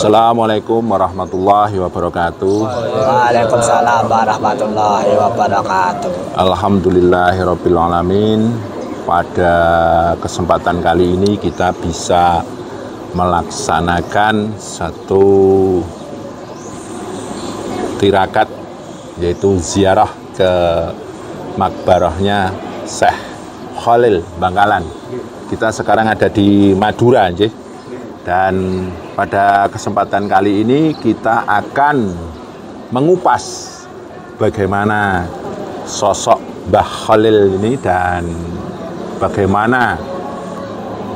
Assalamualaikum warahmatullahi wabarakatuh. Waalaikumsalam warahmatullahi wabarakatuh. Alhamdulillahirabbil alamin. Pada kesempatan kali ini kita bisa melaksanakan satu tirakat, yaitu ziarah ke makbarahnya Syekh Khalil Bangkalan. Kita sekarang ada di Madura, nggih. Dan pada kesempatan kali ini kita akan mengupas bagaimana sosok Mbah Khalil ini dan bagaimana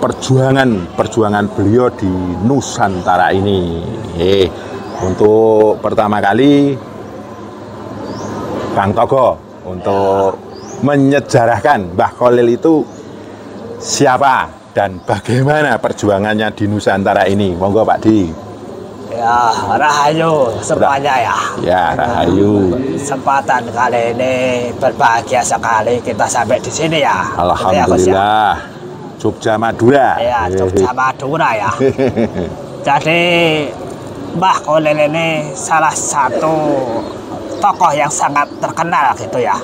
perjuangan beliau di Nusantara ini. Untuk pertama kali Kang Togo untuk menyejarahkan Mbah Khalil itu siapa dan bagaimana perjuangannya di Nusantara ini. Monggo Pak Di. Ya, rahayu semuanya ya. Ya, rahayu. Kesempatan kali ini berbahagia sekali kita sampai di sini ya. Alhamdulillah. Jogja Madura. Ya, Jogja Madura ya. Jadi Mbah Khalil ini salah satu tokoh yang sangat terkenal gitu ya.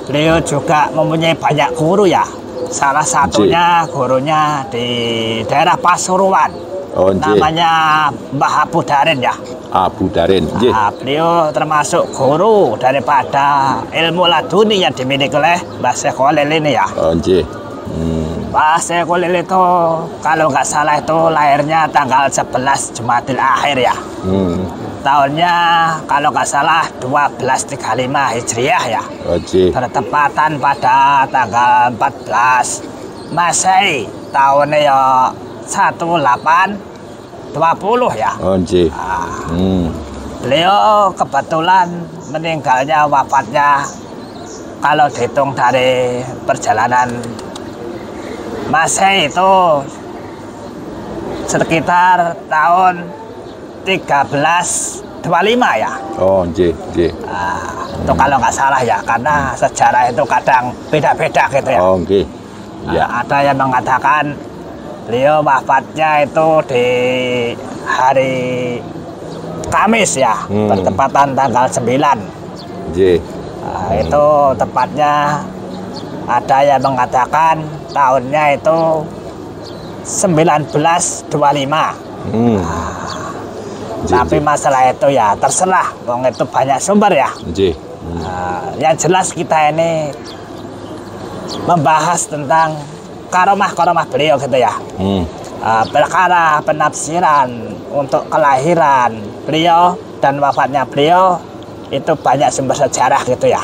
Beliau juga mempunyai banyak guru ya. Salah satunya gurunya di daerah Pasuruan, namanya Mbah Abu Darin ya. Abu Darin. Beliau termasuk guru daripada ilmu laduni yang dimiliki oleh Mbah Syekh Khalil ini ya. Mbah Syekh Khalil itu kalau nggak salah itu lahirnya tanggal 11 Jumadil Akhir ya. Tahunnya kalau nggak salah 1235 Hijriah ya. Bertepatan pada tanggal 14 Masehi tahunnya ya 1820 ya. Beliau kebetulan meninggalnya, wafatnya kalau dihitung dari perjalanan Masehi itu sekitar tahun 1325 ya. Itu kalau nggak salah ya, karena sejarah itu kadang beda-beda gitu ya. Ada yang mengatakan beliau wafatnya itu di hari Kamis ya, bertepatan tanggal 9. Itu tepatnya ada yang mengatakan tahunnya itu 1925. Tapi masalah itu ya terserah, wong itu banyak sumber ya. Yang jelas kita ini membahas tentang karomah beliau gitu ya. Perkara penafsiran untuk kelahiran beliau dan wafatnya beliau itu banyak sumber sejarah gitu ya.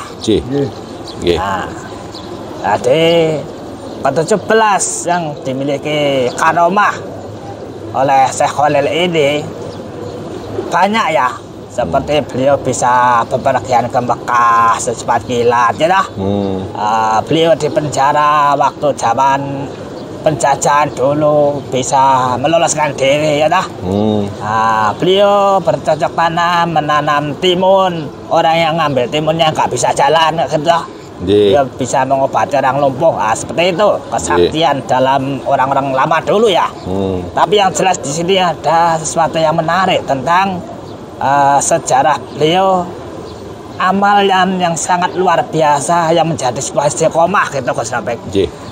Jadi ke-17 yang dimiliki karomah oleh Syekh Khalil ini banyak ya, seperti beliau bisa bepergian ke Mekah secepat kilat ya. Beliau di penjara waktu zaman penjajahan dulu bisa meloloskan diri ya. Beliau bercocok tanam, menanam timun, orang yang ngambil timunnya nggak bisa jalan gitu. Dia bisa mengobati orang lumpuh, seperti itu kesaktian dalam orang-orang lama dulu ya. Tapi yang jelas di sini ada sesuatu yang menarik tentang sejarah beliau, amalan yang sangat luar biasa yang menjadi sebuah istiqomah gitu Gus Rafiq.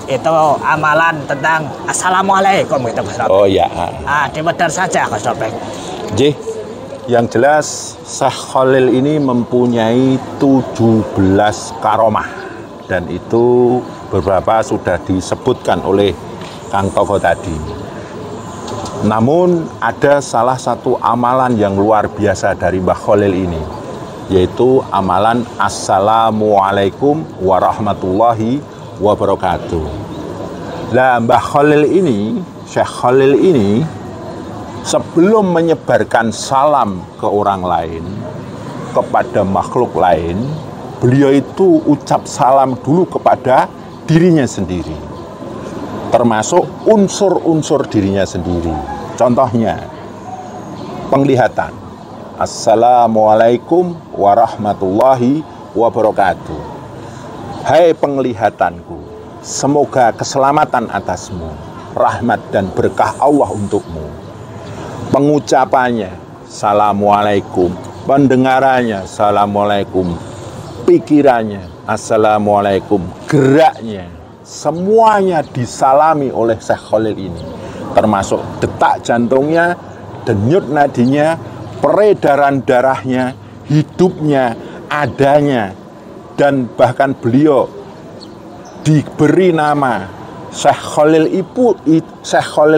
Itu amalan tentang Assalamualaikum gitu Gus Rafiq. Dimedar saja Gus Rafiq. Yang jelas Syekh Khalil ini mempunyai 17 karomah, dan itu beberapa sudah disebutkan oleh Kang Togo tadi. Namun ada salah satu amalan yang luar biasa dari Mbah Khalil ini, yaitu amalan Assalamualaikum warahmatullahi wabarakatuh. Nah, Mbah Khalil ini, Syekh Khalil ini sebelum menyebarkan salam ke orang lain, kepada makhluk lain, beliau itu ucap salam dulu kepada dirinya sendiri, termasuk unsur-unsur dirinya sendiri. Contohnya, penglihatan. Assalamualaikum warahmatullahi wabarakatuh. Hai penglihatanku, semoga keselamatan atasmu, rahmat dan berkah Allah untukmu. Pengucapannya, Assalamualaikum. Pendengarannya, Assalamualaikum. Pikirannya, Assalamualaikum. Geraknya, semuanya disalami oleh Syekh Khalil ini, termasuk detak jantungnya, denyut nadinya, peredaran darahnya, hidupnya, adanya, dan bahkan beliau diberi nama Syekh Khalil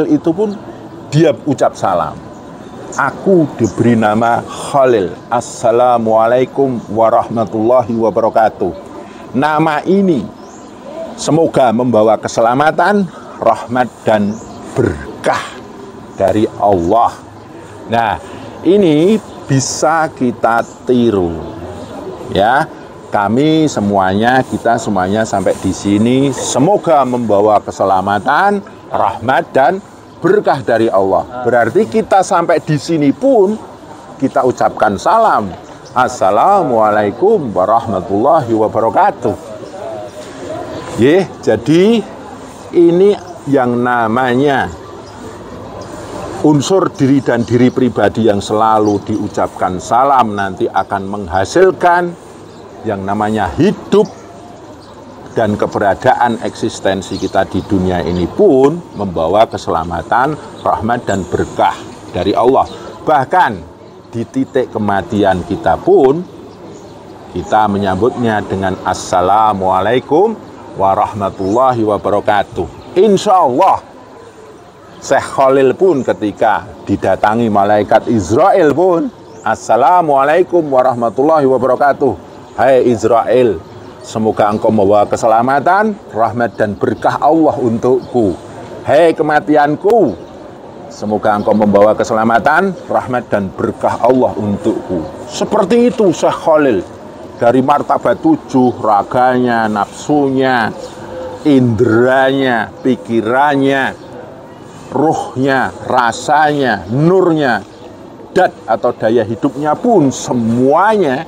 itu pun dia ucap salam. Aku diberi nama Khalil. Assalamualaikum warahmatullahi wabarakatuh. Nama ini semoga membawa keselamatan, rahmat dan berkah dari Allah. Nah, ini bisa kita tiru. Ya, kita semuanya sampai di sini semoga membawa keselamatan, rahmat dan berkah dari Allah. Berarti kita sampai di sini pun kita ucapkan salam. Assalamualaikum warahmatullahi wabarakatuh. Jadi ini yang namanya unsur diri dan diri pribadi yang selalu diucapkan salam nanti akan menghasilkan yang namanya hidup, dan keberadaan eksistensi kita di dunia ini pun membawa keselamatan, rahmat dan berkah dari Allah. Bahkan di titik kematian kita pun kita menyambutnya dengan Assalamualaikum warahmatullahi wabarakatuh. Insya Allah Syekh Khalil pun ketika didatangi malaikat Israel pun, Assalamualaikum warahmatullahi wabarakatuh. Hai Israel, semoga engkau membawa keselamatan, rahmat dan berkah Allah untukku. Hai kematianku, semoga engkau membawa keselamatan, rahmat dan berkah Allah untukku. Seperti itu Syekh Khalil. Dari martabat 7, raganya, nafsunya, inderanya, pikirannya, ruhnya, rasanya, nurnya, dat atau daya hidupnya pun semuanya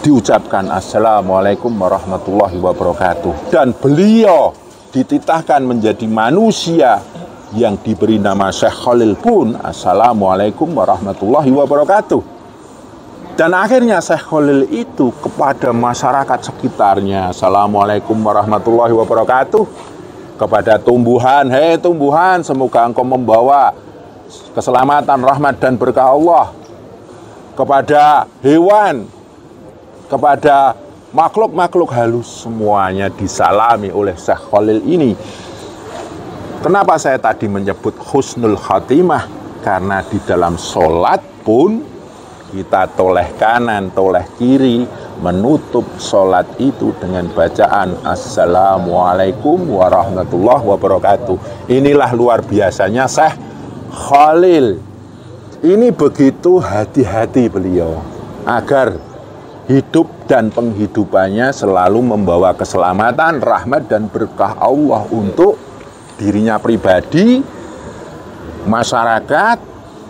diucapkan Assalamualaikum warahmatullahi wabarakatuh. Dan beliau dititahkan menjadi manusia yang diberi nama Syekh Khalil pun Assalamualaikum warahmatullahi wabarakatuh. Dan akhirnya Syekh Khalil itu kepada masyarakat sekitarnya, Assalamualaikum warahmatullahi wabarakatuh. Kepada tumbuhan, hei tumbuhan, semoga engkau membawa keselamatan, rahmat dan berkah Allah. Kepada hewan, kepada makhluk-makhluk halus, semuanya disalami oleh Syekh Khalil ini. Kenapa saya tadi menyebut husnul khatimah? Karena di dalam sholat pun kita toleh kanan, toleh kiri, menutup sholat itu dengan bacaan Assalamualaikum warahmatullahi wabarakatuh. Inilah luar biasanya Syekh Khalil. Ini begitu hati-hati beliau agar hidup dan penghidupannya selalu membawa keselamatan, rahmat dan berkah Allah untuk dirinya pribadi, masyarakat,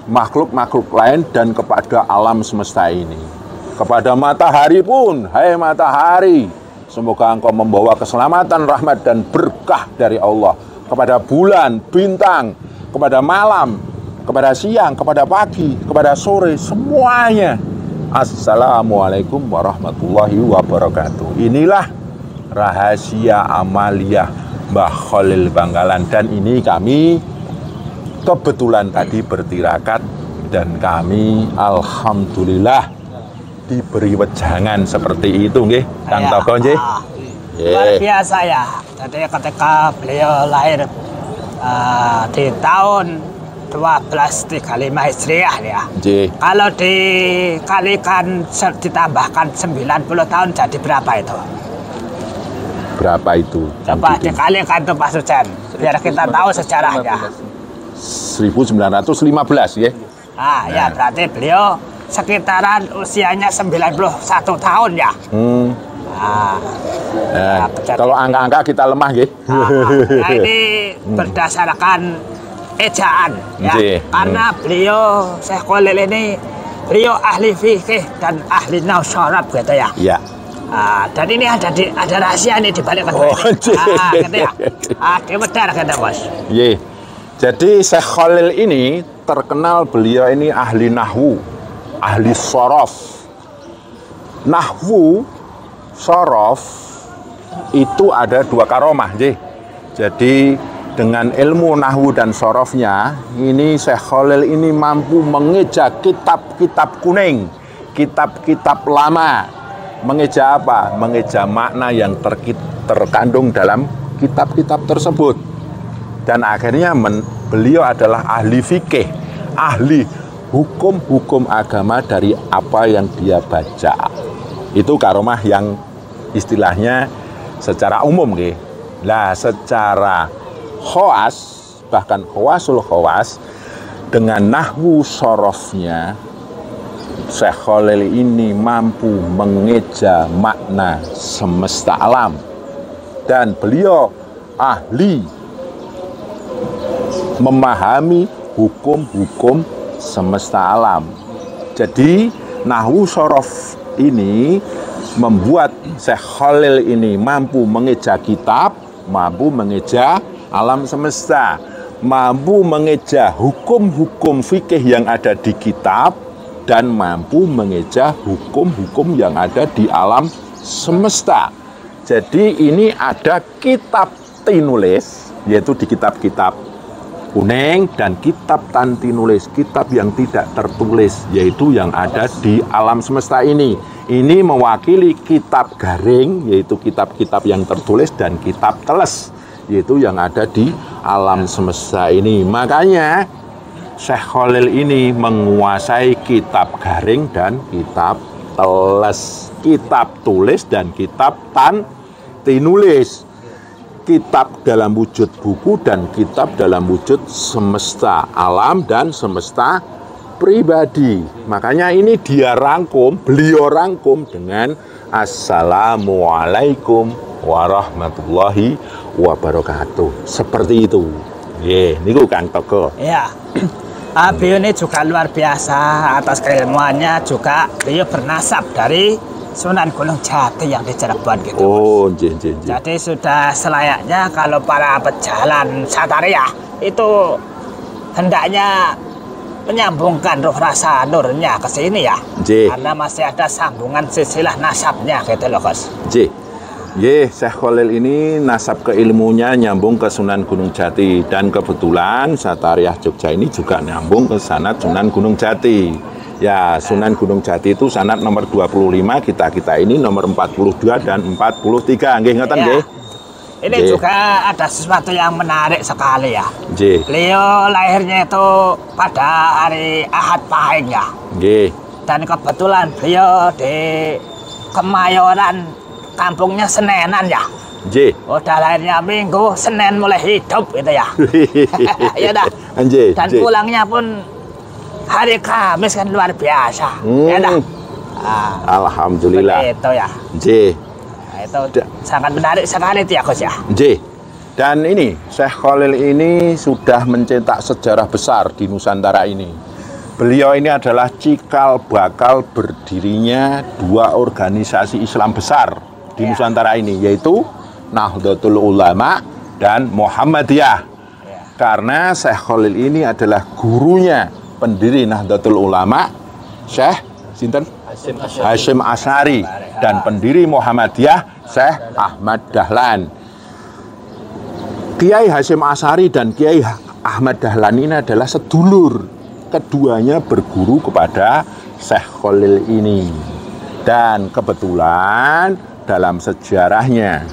makhluk-makhluk lain dan kepada alam semesta ini. Kepada matahari pun, hai matahari, semoga engkau membawa keselamatan, rahmat dan berkah dari Allah. Kepada bulan, bintang, kepada malam, kepada siang, kepada pagi, kepada sore, semuanya Assalamualaikum warahmatullahi wabarakatuh. Inilah rahasia amaliyah Mbah Khalil Bangkalan. Dan ini kami kebetulan tadi bertirakat dan kami alhamdulillah diberi wejangan seperti itu nggih Kang Togo nggih. Luar biasa ya. Jadi ketika beliau lahir di tahun 1235 Hijriah ya. Kalau dikalikan ditambahkan 90 tahun jadi berapa itu? Berapa itu? Coba dikalikan tuh Pak Sujan biar kita tahu sejarahnya. 1915 ya. Ya berarti beliau sekitaran usianya 91 tahun ya. Nah, kalau angka-angka kita lemah gitu. Nah, ini berdasarkan ejaan ya. Karena beliau Syekh Khalil ini beliau ahli fikih dan ahli nahwu syarab gitu ya. Iya. Dan ini ada rahasia nih di balik gitu ya. Dia benar kata Bos. Iya. Jadi Syekh Khalil ini terkenal beliau ini ahli nahwu, ahli sorof. Nahwu, sorof itu ada 2 karomah, jadi dengan ilmu nahwu dan sorofnya ini Syekh Khalil ini mampu mengeja kitab-kitab kuning, kitab-kitab lama. Mengeja apa? Mengeja makna yang terkandung dalam kitab-kitab tersebut. Dan akhirnya beliau adalah ahli fikih, ahli hukum-hukum agama dari apa yang dia baca. Itu karomah yang istilahnya secara umum nggih. Lah secara khawas, bahkan khawasul khawas, dengan nahwu sorofnya Syekh Khalil ini mampu mengeja makna semesta alam. Dan beliau ahli memahami hukum-hukum semesta alam. Jadi nahwu sorof ini membuat Syekh Khalil ini mampu mengeja kitab, mampu mengeja alam semesta, mampu mengeja hukum-hukum fikih yang ada di kitab, dan mampu mengeja hukum-hukum yang ada di alam semesta. Jadi ini ada kitab tinulis, yaitu di kitab-kitab kuning, dan kitab tanti nulis, kitab yang tidak tertulis, yaitu yang ada di alam semesta ini. Ini mewakili kitab garing, yaitu kitab-kitab yang tertulis, dan kitab teles, yaitu yang ada di alam semesta ini. Makanya Syekh Khalil ini menguasai kitab garing dan kitab teles, kitab tulis dan kitab tanti nulis, kitab dalam wujud buku dan kitab dalam wujud semesta alam dan semesta pribadi. Makanya ini dia rangkum, beliau rangkum dengan Assalamualaikum warahmatullahi wabarakatuh. Seperti itu. Niku Kang Toko. Iya. Beliau ini juga luar biasa atas keilmuannya, juga beliau bernasab dari Sunan Gunung Jati yang di Cirebon gitu. Oh, jih. Jadi sudah selayaknya kalau para pejalan Satariah itu hendaknya menyambungkan ruh rasa nurnya ke sini ya. Karena masih ada sambungan silsilah nasabnya gitu loh, Bos. Syekh Khalil ini nasab keilmunya nyambung ke Sunan Gunung Jati, dan kebetulan Satariah Jogja ini juga nyambung ke sanad Sunan Gunung Jati. Ya, Sunan Gunung Jati itu sanad nomor 25, kita ini nomor 42 dan 43. Nggih ngoten nggih. Ini juga ada sesuatu yang menarik sekali ya. Beliau lahirnya itu pada hari Ahad Pahing ya. Dan kebetulan beliau di Kemayoran, kampungnya Senenan ya. Udah lahirnya Minggu, Senin mulai hidup gitu ya. Ya dah. Dan pulangnya pun hari Kamis, kan luar biasa. Ya dah. Alhamdulillah. Itu ya. Itu sangat menarik sekali itu ya, Gus ya. Dan ini Syekh Khalil ini sudah mencetak sejarah besar di Nusantara ini. Beliau ini adalah cikal bakal berdirinya 2 organisasi Islam besar di Nusantara ini, yaitu Nahdlatul Ulama dan Muhammadiyah. Karena Syekh Khalil ini adalah gurunya pendiri Nahdlatul Ulama, Syekh sinten? Hasyim Asy'ari, dan pendiri Muhammadiyah Syekh Ahmad Dahlan. Kiai Hasyim Asy'ari dan Kiai Ahmad Dahlan ini adalah sedulur. Keduanya berguru kepada Syekh Khalil ini. Dan kebetulan dalam sejarahnya,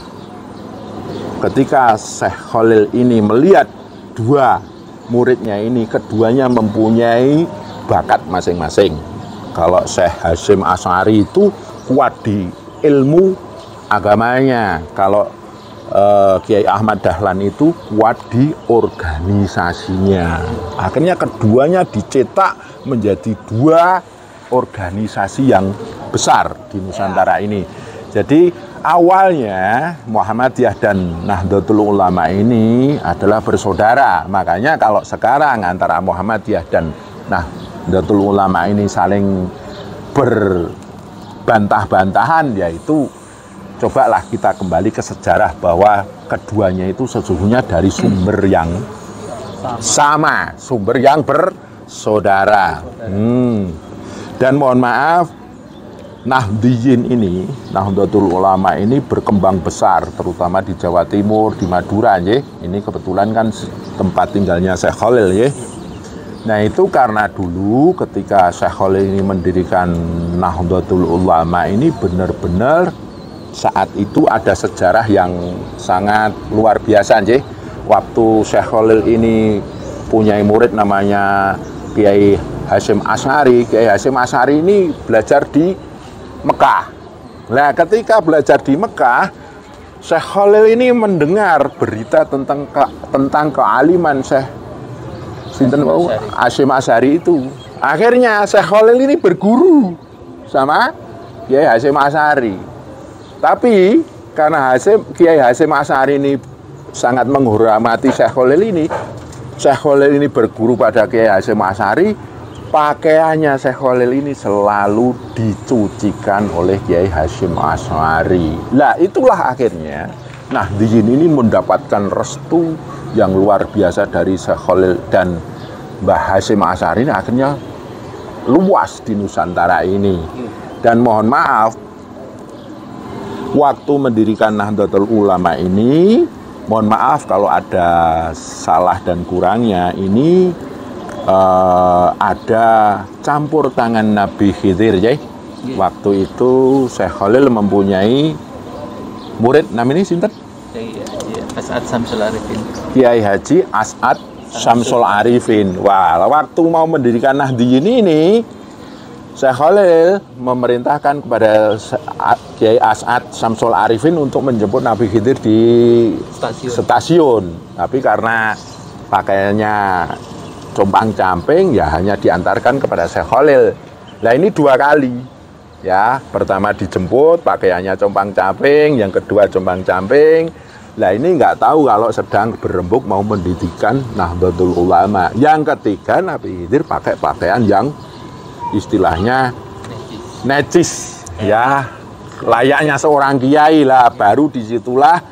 ketika Syekh Khalil ini melihat 2 muridnya ini, keduanya mempunyai bakat masing-masing. Kalau Syekh Hasyim Asy'ari itu kuat di ilmu agamanya, kalau Kiai Ahmad Dahlan itu kuat di organisasinya. Akhirnya keduanya dicetak menjadi 2 organisasi yang besar di Nusantara ini. Jadi awalnya Muhammadiyah dan Nahdlatul Ulama ini adalah bersaudara. Makanya kalau sekarang antara Muhammadiyah dan Nahdlatul Ulama ini saling berbantah-bantahan, yaitu cobalah kita kembali ke sejarah bahwa keduanya itu sesungguhnya dari sumber yang sama, sumber yang bersaudara. Dan mohon maaf, Nahdiyin ini, Nahdlatul Ulama ini berkembang besar, terutama di Jawa Timur, di Madura, ya. Ini kebetulan kan tempat tinggalnya Syekh Khalil, ya. Nah itu karena dulu ketika Syekh Khalil ini mendirikan Nahdlatul Ulama ini benar-benar saat itu ada sejarah yang sangat luar biasa, ya. Waktu Syekh Khalil ini punya murid namanya Kiai Hasyim Asy'ari. Kiai Hasyim Asy'ari ini belajar di Mekah. Nah, ketika belajar di Mekah, Syekh Khalil ini mendengar berita tentang kealiman Syekh Hasyim Asy'ari itu. Akhirnya Syekh Khalil ini berguru sama Kiai Hasyim Asy'ari. Tapi karena Kiai Hasyim Asy'ari ini sangat menghormati Syekh Khalil ini, Syekh Khalil ini berguru pada Kiai Hasyim Asy'ari, pakaiannya Syekh Khalil ini selalu dicucikan oleh Kiai Hasyim Asy'ari. Nah, itulah akhirnya Nahdiyin ini mendapatkan restu yang luar biasa dari Syekh Khalil dan Mbah Hasyim Asy'ari, akhirnya luas di Nusantara ini. Dan mohon maaf, waktu mendirikan Nahdlatul Ulama ini, mohon maaf kalau ada salah dan kurangnya, ini ada campur tangan Nabi Khidir, ya. Waktu itu Syekh Khalil mempunyai murid namanya sinten? As'ad Syamsul Arifin. Kiai Haji As'ad Syamsul Arifin. Wah, waktu mau mendirikan Nahdiyin ini, Syekh Khalil memerintahkan kepada Kiai As'ad Syamsul Arifin untuk menjemput Nabi Khidir di stasiun. Tapi karena pakaiannya compang-camping, ya hanya diantarkan kepada Syekh Khalil. Nah ini 2 kali, ya. Pertama dijemput, pakaiannya compang-camping. Yang kedua compang-camping. Nah ini nggak tahu kalau sedang berembuk mau mendirikan Nahdlatul Ulama. Yang ketiga, Nabi Khidir pakai pakaian yang istilahnya necis, ya. Layaknya seorang kiai lah. Baru disitulah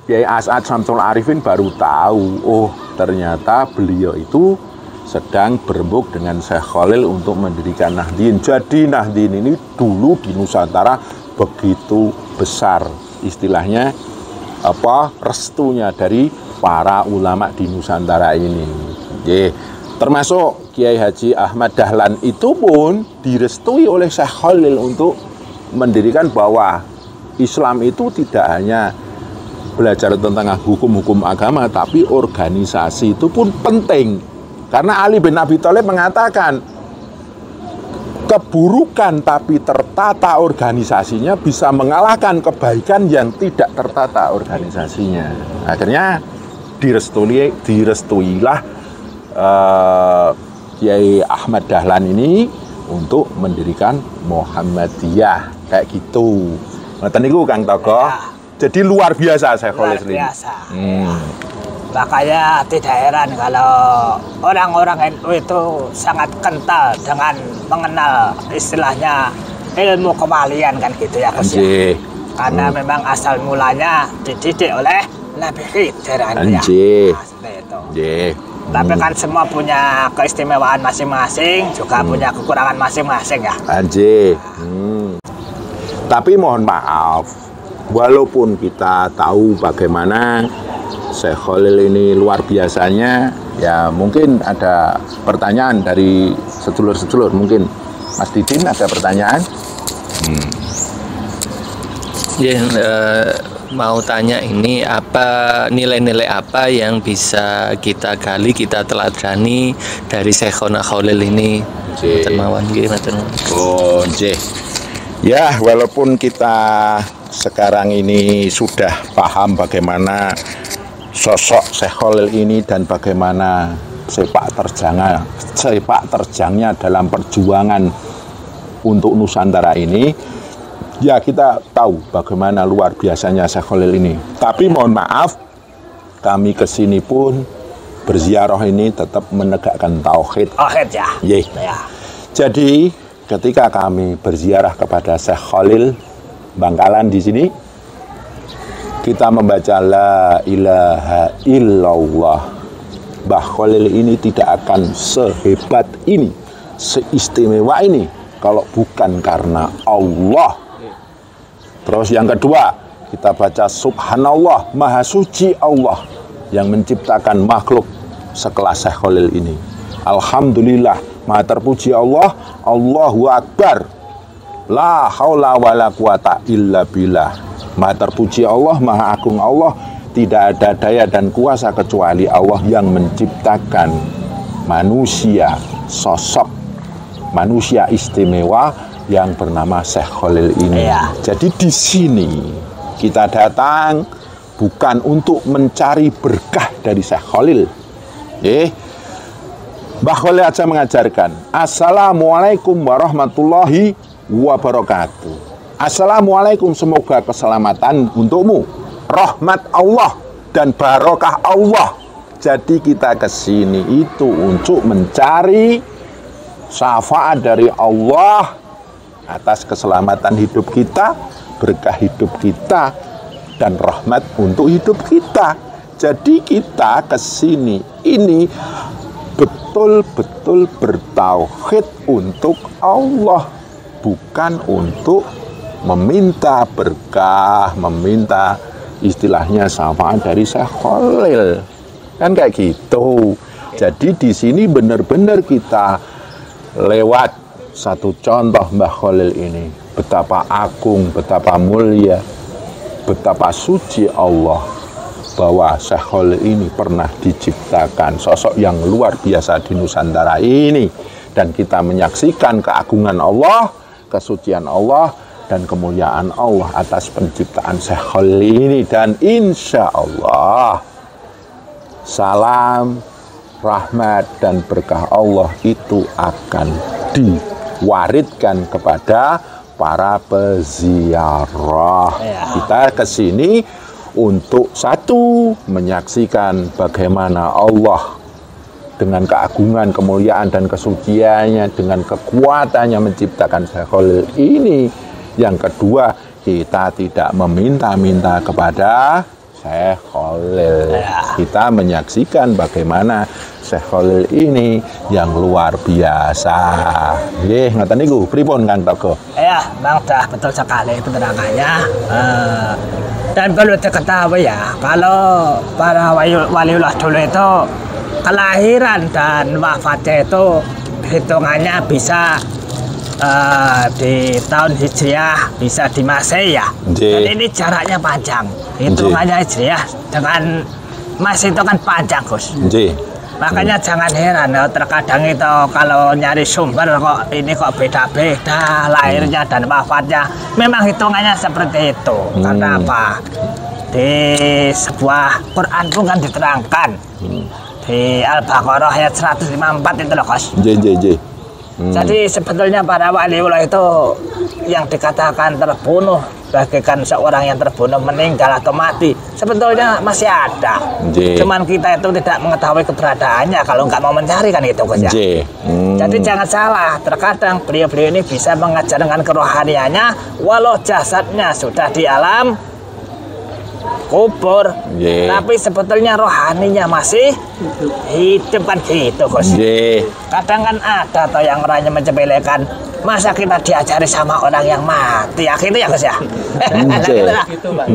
Kiai As'ad Syamsul Arifin baru tahu, oh ternyata beliau itu sedang berembuk dengan Syekh Khalil untuk mendirikan Nahdiyin. Jadi Nahdiyin ini dulu di Nusantara begitu besar, istilahnya restunya dari para ulama di Nusantara ini. Termasuk Kiai Haji Ahmad Dahlan itu pun direstui oleh Syekh Khalil untuk mendirikan bahwa Islam itu tidak hanya belajar tentang hukum-hukum agama, tapi organisasi itu pun penting. Karena Ali bin Abi Thalib mengatakan, keburukan tapi tertata organisasinya bisa mengalahkan kebaikan yang tidak tertata organisasinya. Akhirnya direstuilah Kiai Ahmad Dahlan ini untuk mendirikan Muhammadiyah, kayak gitu. Ngoten niku Kang Togo. Jadi luar biasa Syekh Khalil ini. Luar biasa. Makanya tidak heran kalau orang-orang NU itu sangat kental dengan mengenal istilahnya ilmu kewalian, kan gitu ya Gus. Karena memang asal mulanya dididik oleh Nabi Khidir. Seperti itu. Tapi kan semua punya keistimewaan masing-masing, juga punya kekurangan masing-masing ya. Tapi mohon maaf, walaupun kita tahu bagaimana Syekh Khalil ini luar biasanya, ya mungkin ada pertanyaan dari sedulur-sedulur. Mungkin Mas Didin ada pertanyaan? Mau tanya ini, apa nilai-nilai apa yang bisa kita gali, kita teladani dari Syekhona Khalil ini? Ya, walaupun kita sekarang ini sudah paham bagaimana sosok Syekh Khalil ini dan bagaimana sepak terjangnya dalam perjuangan untuk Nusantara ini, ya kita tahu bagaimana luar biasanya Syekh Khalil ini. Tapi mohon maaf, kami kesini pun berziarah ini tetap menegakkan tauhid. Tauhid ya. Ya. Jadi ketika kami berziarah kepada Syekh Khalil Bangkalan di sini, kita membaca la ilaha illallah. Mbah Khalil ini tidak akan sehebat ini, seistimewa ini kalau bukan karena Allah. Terus yang kedua, kita baca subhanallah, maha suci Allah yang menciptakan makhluk sekelas Syekh Khalil ini. Alhamdulillah, maha terpuji Allah, Allahu Akbar, la haula wala quwata illa billah. Maha terpuji Allah, maha agung Allah, tidak ada daya dan kuasa kecuali Allah yang menciptakan manusia, sosok manusia istimewa yang bernama Syekh Khalil ini. Jadi di sini kita datang bukan untuk mencari berkah dari Syekh Khalil. Mbah Khalil aja mengajarkan Assalamualaikum warahmatullahi wabarakatuh. Assalamualaikum, semoga keselamatan untukmu, rahmat Allah dan barokah Allah. Jadi kita kesini itu untuk mencari syafaat dari Allah atas keselamatan hidup kita, berkah hidup kita, dan rahmat untuk hidup kita. Jadi kita kesini ini betul-betul bertauhid untuk Allah, bukan untuk meminta berkah, meminta istilahnya syafaat dari Syekh Khalil. Kan kayak gitu. Jadi di sini benar-benar kita lewat satu contoh Mbah Khalil ini, betapa agung, betapa mulia, betapa suci Allah, bahwa Syekh Khalil ini pernah diciptakan sosok yang luar biasa di Nusantara ini, dan kita menyaksikan keagungan Allah, kesucian Allah, dan kemuliaan Allah atas penciptaan Syekh Khalil ini. Dan insya Allah salam, rahmat, dan berkah Allah itu akan diwariskan kepada para peziarah. Kita kesini untuk satu, menyaksikan bagaimana Allah dengan keagungan, kemuliaan, dan kesuciannya, dengan kekuatannya menciptakan Syekh Khalil ini. Yang kedua, kita tidak meminta-minta kepada Syekh Khalil. Kita menyaksikan bagaimana Syekh Khalil ini yang luar biasa. Nggih, ngoten niku. Pripun Kang Togo? Ya, Bang, dah betul sekali penerangannya. Dan perlu diketahui ya, kalau para waliullah dulu itu kelahiran dan wafatnya itu hitungannya bisa di tahun Hijriah, bisa di Masehi ya. Dan ini jaraknya panjang. Hitungannya Hijriah dengan Masehi itu kan panjang, Gus. Makanya jangan heran ya, terkadang itu kalau nyari sumber kok ini kok beda-beda lahirnya dan wafatnya. Memang hitungannya seperti itu. Karena apa? Di sebuah Quran pun kan diterangkan di Al-Baqarah ayat 154 itu loh, Gus. Jadi sebetulnya para waliullah itu yang dikatakan terbunuh, bagaikan seorang yang terbunuh, meninggal atau mati, sebetulnya masih ada. Cuman kita itu tidak mengetahui keberadaannya kalau nggak mau mencari, kan itu, Gus ya. Jadi jangan salah, terkadang beliau-beliau ini bisa mengajar dengan kerohaniannya walau jasadnya sudah di alam kubur, tapi sebetulnya rohaninya masih hidup, kan gitu, Gus. Kadang kan ada atau yang orangnya mencebelekan, masa kita diajari sama orang yang mati, ya gitu ya, Gus ya.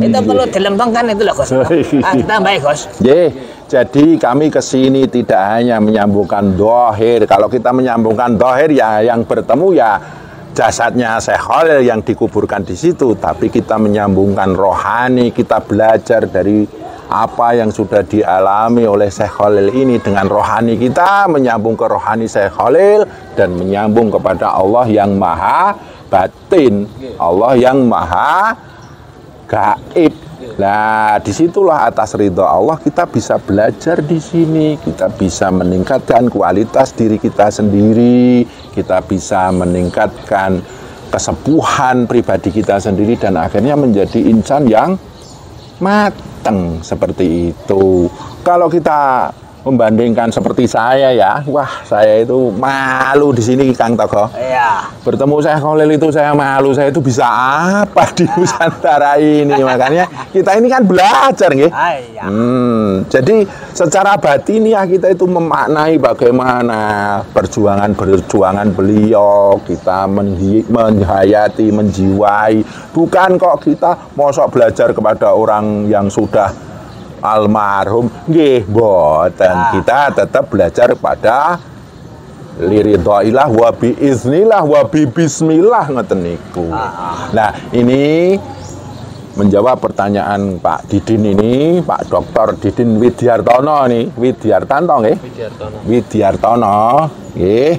Itu perlu dilempengkan itu loh, Gus. Kita baik, Gus. Jadi kami kesini tidak hanya menyambungkan dohir. Kalau kita menyambungkan dohir, ya yang bertemu ya jasadnya Syekh Khalil yang dikuburkan di situ, tapi kita menyambungkan rohani. Kita belajar dari apa yang sudah dialami oleh Syekh Khalil ini dengan rohani kita, menyambung ke rohani Syekh Khalil dan menyambung kepada Allah yang maha batin, Allah yang maha gaib. Nah, disitulah atas ridho Allah kita bisa belajar di sini, kita bisa meningkatkan kualitas diri kita sendiri, kita bisa meningkatkan kesepuhan pribadi kita sendiri dan akhirnya menjadi insan yang mateng seperti itu. Kalau kita membandingkan seperti saya ya, wah saya itu malu di sini Kang Togo. Iya. Bertemu saya Khalil itu saya malu, saya itu bisa apa di Nusantara ini. Makanya kita ini kan belajar nggih. Iya. Jadi secara batiniah kita itu memaknai bagaimana perjuangan beliau, kita menghayati, menjiwai. Bukan kok kita mosok belajar kepada orang yang sudah almarhum, nggih boten. Kita tetap belajar pada liridhailah wa biiznillah wa bismillah ngoten niku. Nah, ini menjawab pertanyaan Pak Didin ini, Pak Dr. Didin Widyartono nih, Widyartanto nggih? Widyartono, nggih.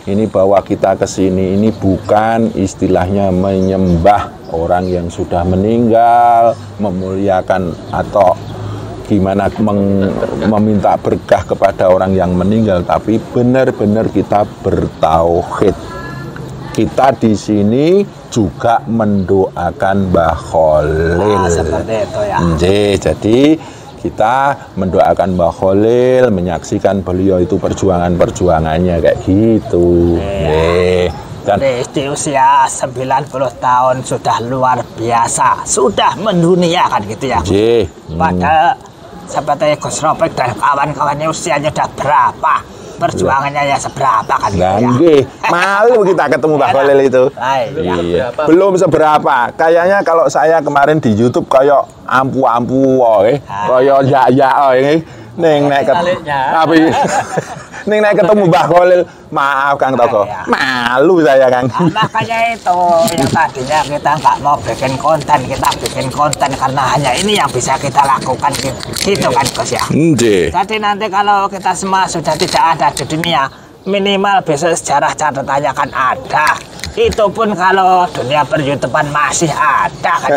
Ini bahwa kita ke sini ini bukan istilahnya menyembah orang yang sudah meninggal, memuliakan atau gimana meminta berkah kepada orang yang meninggal, tapi benar-benar kita bertauhid. Kita di sini juga mendoakan Mbah Khalil. Seperti itu ya. Jadi kita mendoakan Mbah Khalil, menyaksikan beliau itu perjuangannya kayak gitu. Dan di usia 90 tahun sudah luar biasa, sudah mendunia kan gitu ya. Padahal seperti Gus Ropik dan kawan-kawannya usianya udah berapa, perjuangannya ya seberapa kan gitu ya. Malu kita ketemu Mbah Khalil itu. Iya. Belum seberapa. Kayaknya kalau saya kemarin di YouTube kayak ampu-ampu kayak ya ning nek tapi ning nek ketemu Mbah Khalil, maaf Kang Togo, malu saya Kang. Makanya itu yang tadinya kita nggak mau bikin konten, kita bikin konten karena hanya ini yang bisa kita lakukan gitu kan Gus ya. Jadi nanti kalau kita semua sudah tidak ada di dunia, minimal besok sejarah catatannya kan ada. Itu pun kalau dunia per-YouTubean masih ada kan.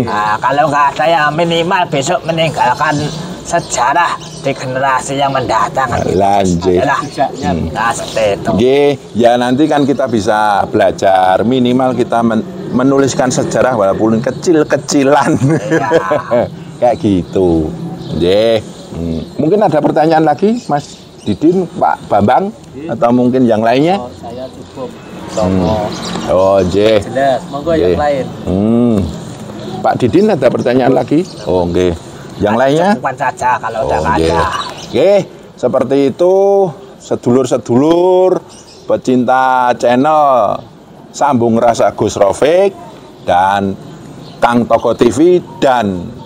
Nah, kalau nggak ada ya minimal besok meninggalkan sejarah di generasi yang mendatang. Lanjut. Nah, seperti itu. Ya nanti kan kita bisa belajar, minimal kita menuliskan sejarah walaupun kecil-kecilan. Kayak gitu. Mungkin ada pertanyaan lagi Mas Didin, Pak Bambang, atau mungkin yang lainnya? Saya cukup. Jelas, monggo yang lain. Pak Didin ada pertanyaan lagi? Yang lainnya? Bukan saja kalau udah ada. Seperti itu sedulur-sedulur pecinta channel Sambung Rasa Gus Ropik dan Kang Togo TV dan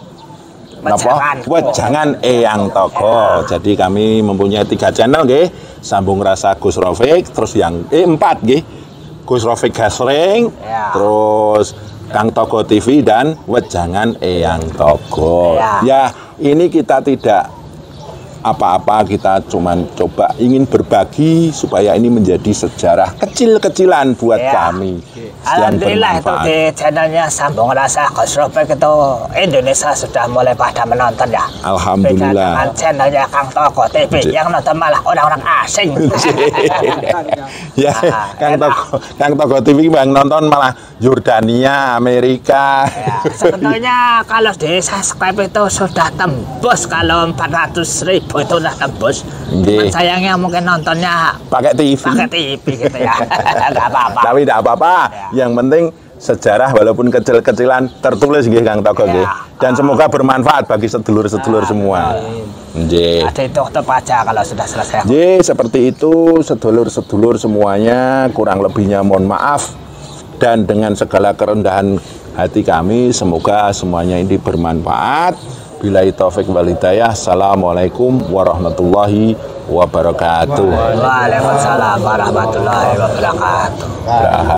Wejangan Eyang Togo. Jadi kami mempunyai 3 channel Sambung Rasa Gus Ropik, terus yang 4 Gus Ropik Gasring, terus Kang Togo TV dan Wejangan Eyang Togo. Ya, ini kita tidak apa-apa, kita cuman coba ingin berbagi supaya ini menjadi sejarah kecil-kecilan buat kami. Alhamdulillah itu di channelnya Sambung Rasa Gus Ropik itu Indonesia sudah mulai pada menonton ya. Alhamdulillah. Beda dengan channelnya Kang Togo TV yang nonton malah orang-orang asing. Kang Togo TV yang nonton malah Yordania, Amerika. Sebetulnya kalau di subscribe itu sudah tembus, kalau 400.000 itu udah tembus. Cuman sayangnya mungkin nontonnya pakai TV gitu ya. Nggak apa-apa. Tapi tidak apa-apa. Yang penting sejarah walaupun kecil-kecilan tertulis Kang Togo dan semoga bermanfaat bagi sedulur-sedulur semua. Ada itu aja kalau sudah selesai. Seperti itu sedulur-sedulur semuanya, kurang lebihnya mohon maaf, dan dengan segala kerendahan hati kami semoga semuanya ini bermanfaat. Billahi taufik wal hidayah. Assalamualaikum warahmatullahi wabarakatuh. Waalaikumsalam warahmatullahi wabarakatuh.